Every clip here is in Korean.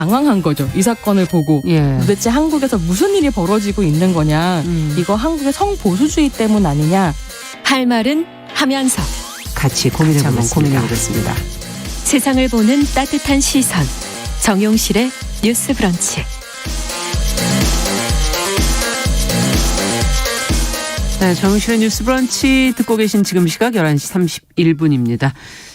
당황한 거죠. 이 사건을 보고 예. 도대체 한국에서 무슨 일이 벌어지고 있는 거냐. 이거 한국의 성보수주의 때문 아니냐. 할 말은 하면서 같이 고민해보는 고민해보겠습니다. 세상을 보는 따뜻한 시선 정용실의 뉴스 브런치. 네, 정용실의 뉴스 브런치 듣고 계신 지금 시각 11시 31분입니다.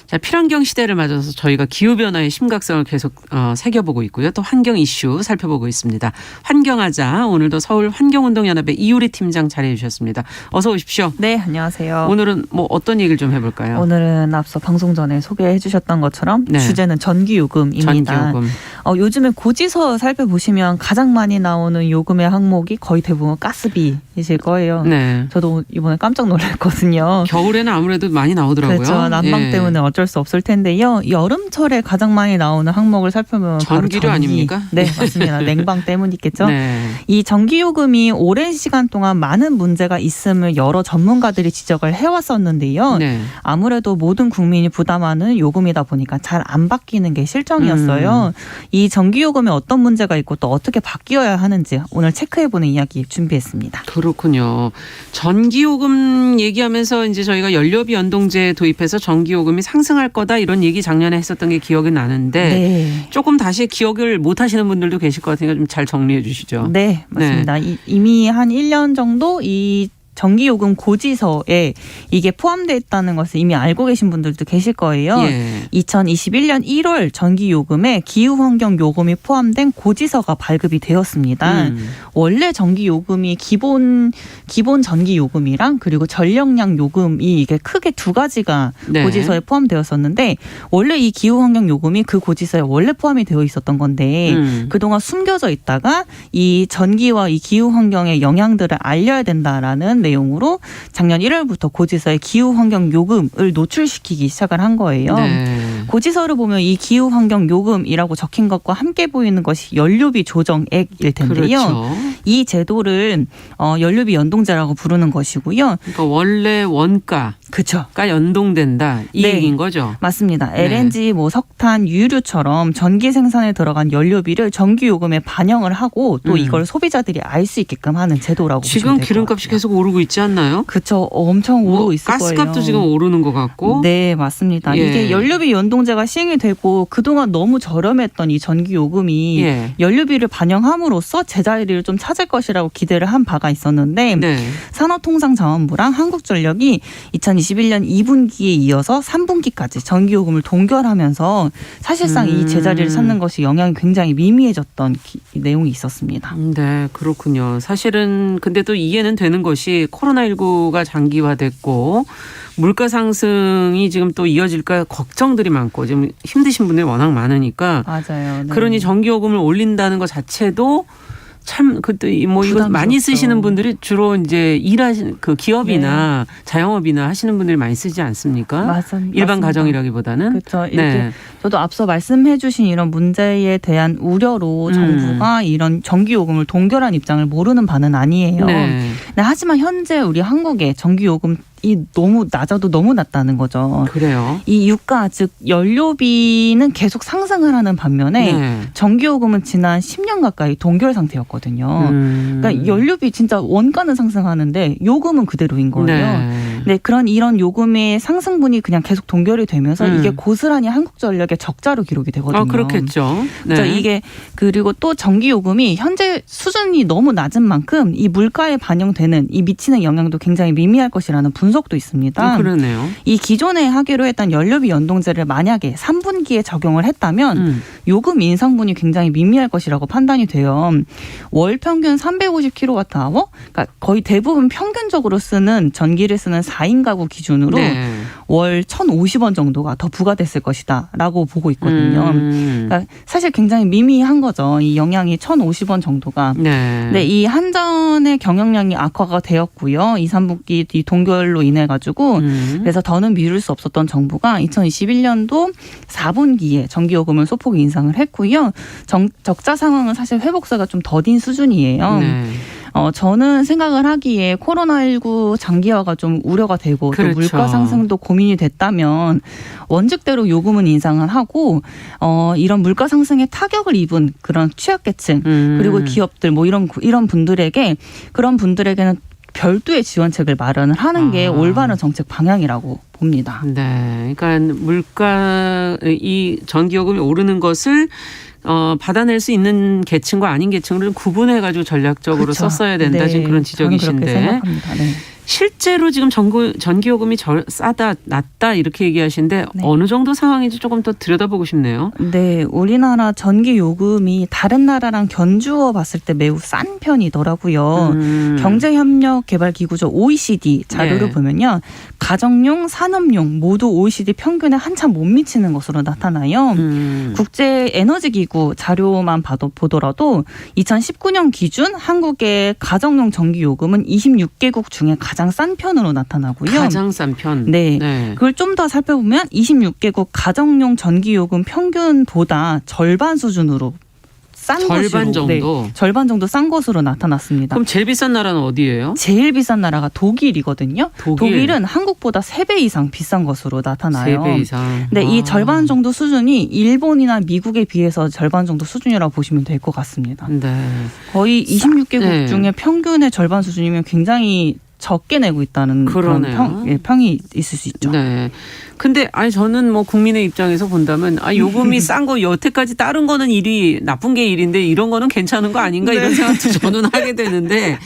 자, 필환경 시대를 맞아서 저희가 기후변화의 심각성을 계속 새겨보고 있고요. 또 환경 이슈 살펴보고 있습니다. 환경하자. 오늘도 서울환경운동연합의 이유리 팀장 자리해 주셨습니다. 어서 오십시오. 네, 안녕하세요. 오늘은 뭐 어떤 얘기를 좀 해볼까요? 오늘은 앞서 방송 전에 소개해 주셨던 것처럼 네. 주제는 전기요금입니다. 전기요금. 요즘에 고지서 살펴보시면 가장 많이 나오는 요금의 항목이 거의 대부분 가스비이실 거예요. 네. 저도 이번에 깜짝 놀랐거든요. 겨울에는 아무래도 많이 나오더라고요. 그렇죠. 난방 예. 때문에 어쩔 수 없을 텐데요. 여름철에 가장 많이 나오는 항목을 살펴보면 전기료 바로 아닙니까? 네, 맞습니다. 냉방 때문이겠죠. 네. 이 전기요금이 오랜 시간 동안 많은 문제가 있음을 여러 전문가들이 지적을 해왔었는데요. 네. 아무래도 모든 국민이 부담하는 요금이다 보니까 잘 안 바뀌는 게 실정이었어요. 이 전기요금에 어떤 문제가 있고 또 어떻게 바뀌어야 하는지 오늘 체크해보는 이야기 준비했습니다. 그렇군요. 전기요금 얘기하면서 이제 저희가 연료비 연동제 도입해서 전기요금이 상승할 거다 이런 얘기 작년에 했었던 게 기억이 나는데 네. 조금 다시 기억을 못 하시는 분들도 계실 것 같으니까 좀 잘 정리해 주시죠. 네, 맞습니다. 이미 한 1년 정도 이 전기요금 고지서에 이게 포함되어 있다는 것을 이미 알고 계신 분들도 계실 거예요. 예. 2021년 1월 전기요금에 기후환경요금이 포함된 고지서가 발급이 되었습니다. 원래 전기요금이 기본 전기요금이랑 그리고 전력량 요금이 이게 크게 두 가지가 네. 고지서에 포함되었었는데 원래 이 기후환경요금이 그 고지서에 원래 포함이 되어 있었던 건데 그동안 숨겨져 있다가 이 전기와 이 기후환경의 영향들을 알려야 된다라는 내용으로 작년 1월부터 고지서에 기후환경요금을 노출시키기 시작을 한 거예요. 네. 고지서를 보면 이 기후환경요금이라고 적힌 것과 함께 보이는 것이 연료비 조정액일 텐데요. 그렇죠. 이 제도를 연료비 연동제라고 부르는 것이고요. 그러니까 원래 원가가 그렇죠. 연동된다 이 네. 얘기인 거죠. 맞습니다. 네. LNG, 석탄, 유류처럼 전기 생산에 들어간 연료비를 전기요금에 반영을 하고 또 이걸 소비자들이 알 수 있게끔 하는 제도라고 보시면 지금 될 것 기름값이 같아요. 계속 오르고 있지 않나요? 그렇죠. 엄청 오르고 있을 거예요. 가스값도 지금 오르는 것 같고. 네, 맞습니다. 예. 이게 연료비 연동제가 시행이 되고 그동안 너무 저렴했던 이 전기요금이 예. 연료비를 반영함으로써 제자리를 좀 찾을 것이라고 기대를 한 바가 있었는데 네. 산업통상자원부랑 한국전력이 2021년 2분기에 이어서 3분기까지 전기요금을 동결하면서 사실상 이 제자리를 찾는 것이 영향이 굉장히 미미해졌던 내용이 있었습니다. 네, 그렇군요. 사실은 근데 또 이해는 되는 것이 코로나19가 장기화됐고 물가 상승이 지금 또 이어질까 걱정들이 많고 지금 힘드신 분들이 워낙 많으니까 맞아요. 네. 그러니 전기요금을 올린다는 것 자체도 참 그때 뭐 이거 많이 부담스럽죠. 쓰시는 분들이 주로 이제 일하시는 그 기업이나 자영업이나 하시는 분들이 많이 쓰지 않습니까? 일반 맞습니다. 가정이라기보다는. 그렇죠. 이렇게 네. 저도 앞서 말씀해주신 이런 문제에 대한 우려로 정부가 이런 전기요금을 동결한 입장을 모르는 바는 아니에요. 네. 네, 하지만 현재 우리 한국의 전기요금이 너무 낮아도 너무 낮다는 거죠. 그래요. 이 유가 즉 연료비는 계속 상승을 하는 반면에 네. 전기요금은 지난 10년 가까이 동결 상태였거든요. 그러니까 연료비 진짜 원가는 상승하는데 요금은 그대로인 거예요. 네. 네, 이런 요금의 상승분이 그냥 계속 동결이 되면서 이게 고스란히 한국전력의 적자로 기록이 되거든요. 그렇겠죠. 네. 그래서 이게 그리고 또 전기요금이 현재 수준이 너무 낮은 만큼 이 물가에 반영되는 이 미치는 영향도 굉장히 미미할 것이라는 분석도 있습니다. 그러네요. 이 기존에 하기로 했던 연료비 연동제를 만약에 3분기에 적용을 했다면 요금 인상분이 굉장히 미미할 것이라고 판단이 돼요. 월 평균 350kWh, 그러니까 거의 대부분 평균적으로 쓰는 전기를 쓰는 4인 가구 기준으로 네. 월 1,050원 정도가 더 부과됐을 것이다라고 보고 있거든요. 그러니까 사실 굉장히 미미한 거죠. 이 영향이 1,050원 정도가. 네. 네, 이 한전의 경영량이 악화가 되었고요. 2, 3분기 이 동결로 인해 가지고 그래서 더는 미룰 수 없었던 정부가 2021년도 4분기에 전기요금을 소폭 인상을 했고요. 적자 상황은 사실 회복세가 좀 더딘 수준이에요. 네. 저는 생각을 하기에 코로나19 장기화가 좀 우려가 되고 그렇죠. 또 물가 상승도 고민이 됐다면 원칙대로 요금은 인상을 하고 이런 물가 상승에 타격을 입은 그런 취약계층 그리고 기업들 뭐 이런 분들에게는 별도의 지원책을 마련을 하는 게 올바른 정책 방향이라고 봅니다. 네, 그러니까 물가 이 전기요금이 오르는 것을 받아낼 수 있는 계층과 아닌 계층을 구분해가지고 전략적으로 그렇죠. 썼어야 된다. 네, 지금 그런 저는 지적이신데. 그렇게 생각합니다. 네. 실제로 지금 전기요금이 싸다, 낮다 이렇게 얘기하시는데 네. 어느 정도 상황인지 조금 더 들여다보고 싶네요. 네, 우리나라 전기요금이 다른 나라랑 견주어 봤을 때 매우 싼 편이더라고요. 경제협력개발기구죠 OECD 자료를 네. 보면요. 가정용, 산업용 모두 OECD 평균에 한참 못 미치는 것으로 나타나요. 국제에너지기구 자료만 보더라도 2019년 기준 한국의 가정용 전기요금은 26개국 중에 가장 싼 편으로 나타나고요. 가장 싼 편. 네. 그걸 좀 더 살펴보면 26개국 가정용 전기요금 평균보다 절반 수준으로 싼 절반 것으로, 정도? 네, 절반 정도 싼 것으로 나타났습니다. 그럼 제일 비싼 나라는 어디예요? 제일 비싼 나라가 독일이거든요. 독일. 독일은 한국보다 3배 이상 비싼 것으로 나타나요. 3배 이상. 네, 이 절반 정도 수준이 일본이나 미국에 비해서 절반 정도 수준이라고 보시면 될 것 같습니다. 네. 거의 26개국 네. 중에 평균의 절반 수준이면 굉장히 적게 내고 있다는 그런 그러네요. 평이 있을 수 있죠. 네. 근데 저는 뭐 국민의 입장에서 본다면 요금이 싼 거 여태까지 다른 거는 나쁜 게 일인데 이런 거는 괜찮은 거 아닌가 이런 생각도 저는 하게 되는데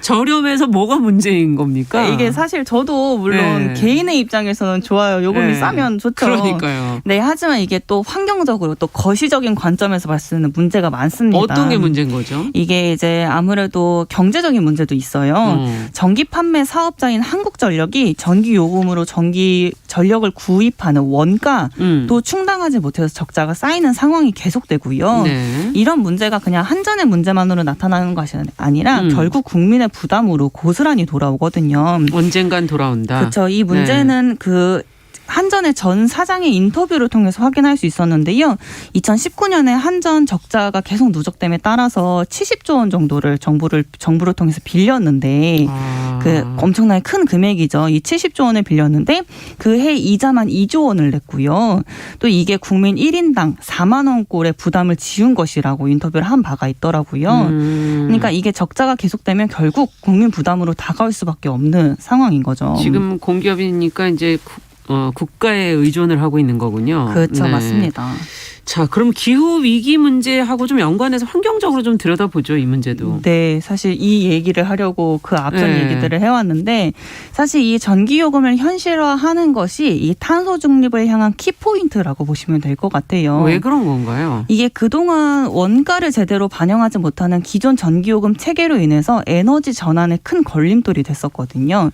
저렴해서 뭐가 문제인 겁니까? 이게 사실 저도 물론 네. 개인의 입장에서는 좋아요. 요금이 네. 싸면 좋죠. 그러니까요. 네, 하지만 이게 또 환경적으로 또 거시적인 관점에서 봤을 때는 문제가 많습니다. 어떤 게 문제인 거죠? 이게 이제 아무래도 경제적인 문제도 있어요. 전기 판매 사업자인 한국전력이 전기 요금으로 전력을 구입하는 원가도 충당하지 못해서 적자가 쌓이는 상황이 계속되고요. 네. 이런 문제가 그냥 한전의 문제만으로 나타나는 것이 아니라 결국 국민의 부담으로 고스란히 돌아오거든요. 언젠간 돌아온다. 그렇죠. 이 문제는 한전의 전 사장의 인터뷰를 통해서 확인할 수 있었는데요. 2019년에 한전 적자가 계속 누적됨에 따라서 70조 원 정도를 정부를 통해서 빌렸는데 그 엄청나게 큰 금액이죠. 이 70조 원을 빌렸는데 그 해 이자만 2조 원을 냈고요. 또 이게 국민 1인당 4만 원꼴의 부담을 지운 것이라고 인터뷰를 한 바가 있더라고요. 그러니까 이게 적자가 계속되면 결국 국민 부담으로 다가올 수밖에 없는 상황인 거죠. 지금 공기업이니까 이제 국가에 의존을 하고 있는 거군요. 그렇죠. 네. 맞습니다. 자, 그럼 기후 위기 문제하고 좀 연관해서 환경적으로 좀 들여다보죠, 이 문제도. 네, 사실 이 얘기를 하려고 그 앞선 네. 얘기들을 해왔는데 사실 이 전기요금을 현실화하는 것이 이 탄소 중립을 향한 키포인트라고 보시면 될 것 같아요. 왜 그런 건가요? 이게 그동안 원가를 제대로 반영하지 못하는 기존 전기요금 체계로 인해서 에너지 전환에 큰 걸림돌이 됐었거든요.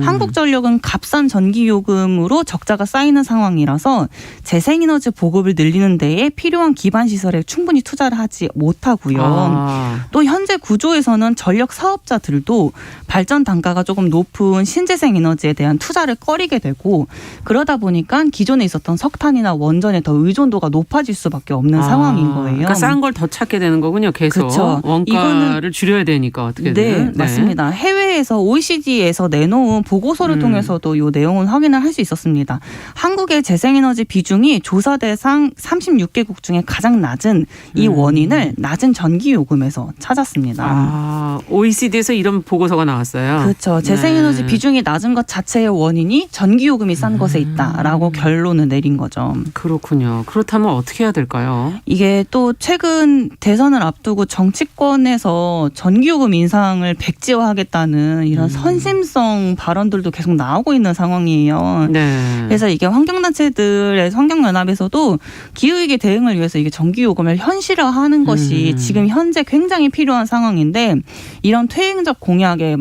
한국전력은 값싼 전기요금으로 적자가 쌓이는 상황이라서 재생에너지 보급을 늘리는 데에 필요한 기반 시설에 충분히 투자를 하지 못하고요. 또 현재 구조에서는 전력 사업자들도 발전 단가가 조금 높은 신재생 에너지에 대한 투자를 꺼리게 되고 그러다 보니까 기존에 있었던 석탄이나 원전에 더 의존도가 높아질 수밖에 없는 상황인 거예요. 그러니까 싼 걸 더 찾게 되는 거군요. 계속. 그렇죠. 원가를 줄여야 되니까 어떻게든. 네, 맞습니다. 해외에서 OECD에서 내놓은 보고서를 통해서도 이 내용은 확인을 할 수 있었습니다. 한국의 재생에너지 비중이 조사 대상 36개국 중에 가장 낮은 이 원인을 낮은 전기요금에서 찾았습니다. OECD에서 이런 보고서가 나왔어요. 그렇죠. 재생에너지 네. 비중이 낮은 것 자체의 원인이 전기요금이 싼 것에 있다라고 결론을 내린 거죠. 그렇군요. 그렇다면 어떻게 해야 될까요? 이게 또 최근 대선을 앞두고 정치권에서 전기요금 인상을 백지화하겠다는 이런 선심성 발언들도 계속 나오고 있는 상황이에요. 네. 그래서 이게 환경단체들의 환경연합에서도 기후위기 대응을 위해서 이게 전기요금을 현실화하는 것이 지금 현재 굉장히 필요한 상황인데 이런 퇴행적 공약에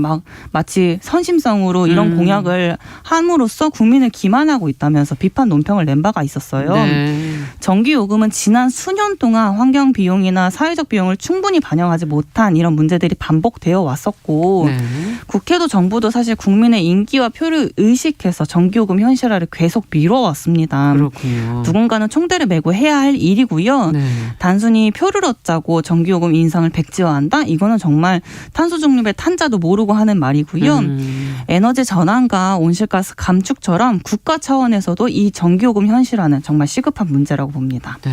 마치 선심성으로 이런 공약을 함으로써 국민을 기만하고 있다면서 비판 논평을 낸 바가 있었어요. 네. 전기요금은 지난 수년 동안 환경 비용이나 사회적 비용을 충분히 반영하지 못한 이런 문제들이 반복되어 왔었고 네. 국회도 정부도 사실 국민의 인기와 표를 의식해서 전기요금 현실화를 계속 미뤄왔습니다. 그렇군요. 누군가는 총대를 메고 해야 할 일이고요. 네. 단순히 표를 얻자고 전기요금 인상을 백지화한다? 이거는 정말 탄소 중립의 탄자도 모르고 하는 말이고요. 에너지 전환과 온실가스 감축처럼 국가 차원에서도 이 전기요금 현실화는 정말 시급한 문제라고 봅니다. 네.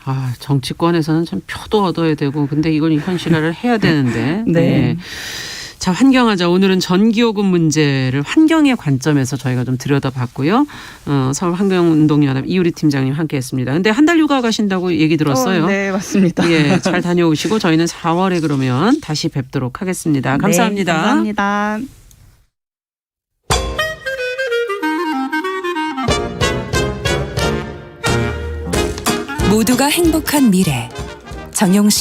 아, 정치권에서는 참 표도 얻어야 되고 근데 이건 현실화를 해야 되는데. 네. 자, 환경하자. 오늘은 전기요금 문제를 환경의 관점에서 저희가 좀 들여다봤고요. 서울환경운동연합 이유리 팀장님 함께했습니다. 근데 한 달 휴가 가신다고 얘기 들었어요. 네, 맞습니다. 예, 잘 다녀오시고 저희는 4월에 그러면 다시 뵙도록 하겠습니다. 감사합니다. 네, 감사합니다. 모두가 행복한 미래 정용실